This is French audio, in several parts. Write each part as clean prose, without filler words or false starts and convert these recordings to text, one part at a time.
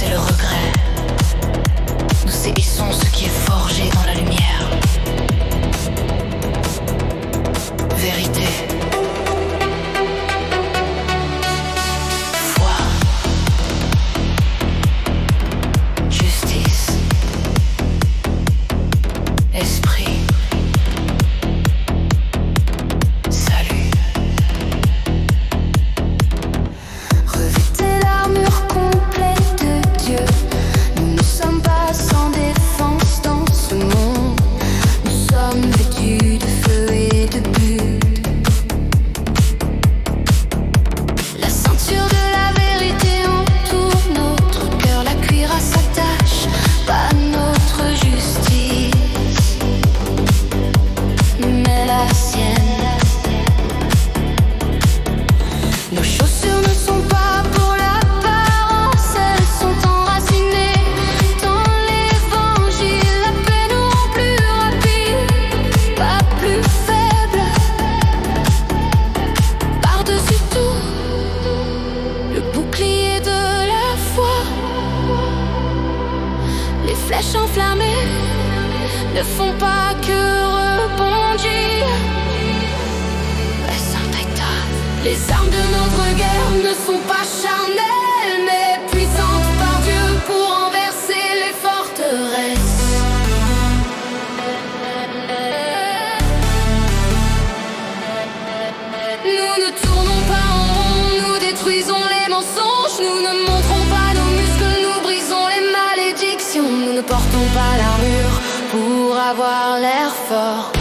c'est le regret. Nous saisissons ce qui est forgé dans la lumière. Vérité. Foi. Justice. Esprit. Salut. Revêtez l'armure complète de Dieu. Nous ne sommes pas sans défense dans ce monde. Nous sommes vêtus de feu et de but. La ceinture de la vérité entoure notre cœur. La cuirasse s'attache, pas notre justice, mais la sienne. Nos chaussures ne sont pas pour l'apparence, elles sont enracinées dans l'évangile. La paix nous rend plus rapide, pas plus faible. Par-dessus tout, le bouclier de la foi. Les flèches enflammées ne font pas que rebondir. Les armes de notre guerre ne sont pas charnelles, mais puissantes par Dieu pour renverser les forteresses. Nous ne tournons pas en rond, nous détruisons les mensonges. Nous ne montrons pas nos muscles, nous brisons les malédictions. Nous ne portons pas l'armure pour avoir l'air fort.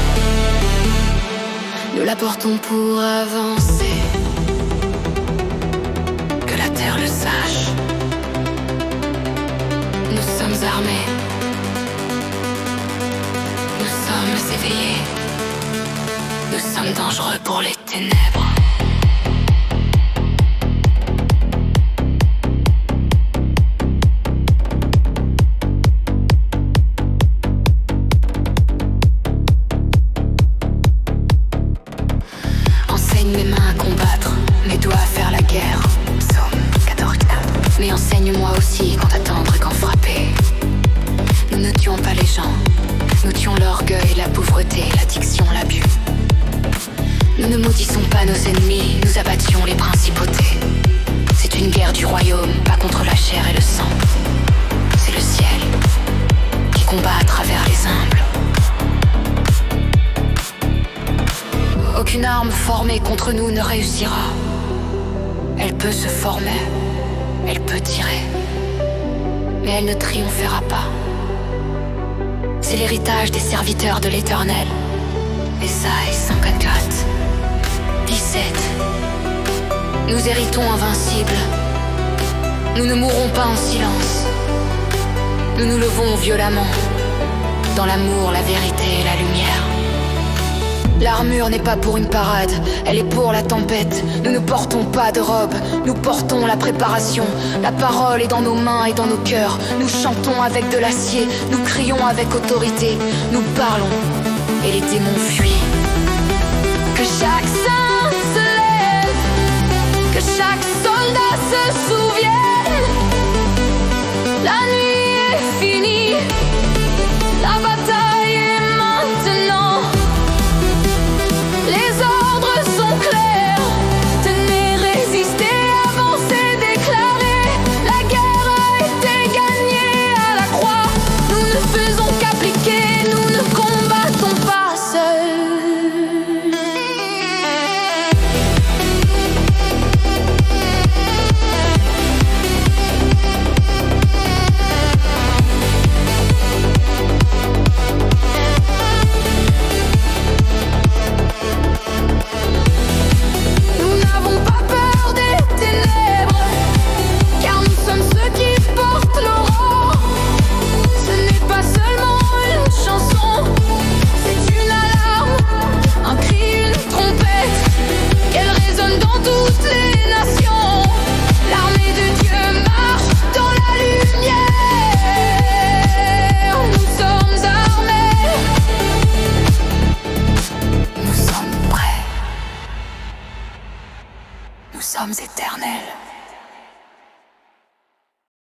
Nous la portons pour avancer. Que la terre le sache. Nous sommes armés. Nous sommes éveillés. Nous sommes dangereux pour les ténèbres. Enseigne mes mains à combattre, mes doigts à faire la guerre. Psaume 14. Mais enseigne-moi aussi quand attendre et quand frapper. Nous ne tuons pas les gens, nous tuons l'orgueil, la pauvreté, l'addiction, l'abus. Nous ne maudissons pas nos ennemis, nous abattions les principautés. C'est une guerre du royaume, pas contre la chair et le sang. C'est le ciel qui combat à travers les humbles. Aucune arme formée contre nous ne réussira. Elle peut se former, elle peut tirer, mais elle ne triomphera pas. C'est l'héritage des serviteurs de l'Éternel. Ésaïe 54, 17. Nous héritons invincibles. Nous ne mourrons pas en silence. Nous nous levons violemment dans l'amour, la vérité et la lumière. L'armure n'est pas pour une parade, elle est pour la tempête. Nous ne portons pas de robe, nous portons la préparation. La parole est dans nos mains et dans nos cœurs. Nous chantons avec de l'acier, nous crions avec autorité. Nous parlons et les démons fuient. Que chaque saint se lève, que chaque soldat se souvienne. La nuit est finie, la bataille est maintenant. Les ordres sont clairs, tenez, résistez, avancez, déclarez. La guerre a été gagnée à la croix. Nous ne faisons qu'appliquer, nous ne combattons pas seuls. Nous n'avons pas peur des ténèbres, car nous sommes ceux qui portent l'aurore. Ce n'est pas seulement une chanson, c'est une alarme, un cri, une trompette, qu'elle résonne dans toutes les nations. L'armée de Dieu marche dans la lumière. Nous sommes armés, nous sommes prêts, nous sommes éternels.